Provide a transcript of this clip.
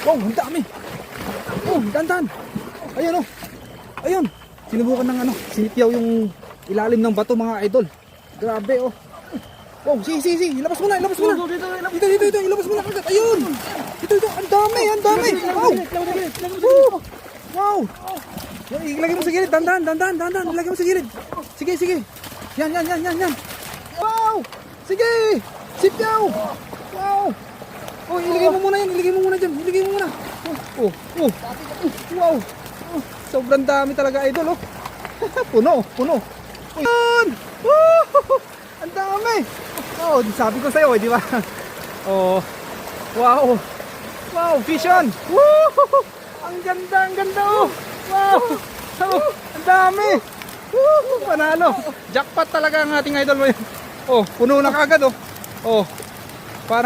Wow, ang dami. Oh, dandan. Ayun oh. Ayun. Sinubukan ng ano, sinipiyaw yung ilalim ng bato mga idol. Grabe oh. Wow, sige. Ilabas mo na. Dito, ilabas mo na agad. Ayun. Ito, ang dami. Wow. Wow. Yan, ilagay mo sa gilid. Dandan. Ilagay mo sa gilid. Sige. Yan. Wow. Sige. Sipiyaw. Wow. Oh, ilagay mo muna dyan. Oh. Wow. Sobrang dami talaga idol oh. Puno. Ayun. Ang dami. Oh, sabi ko sa'yo di ba? Oh. Wow, fish on. Woo! Ang ganda oh. Wow. Oh, ang dami. Panalo. Jackpot talaga ang ating idol mo. Oh, puno na kagad oh. Oh.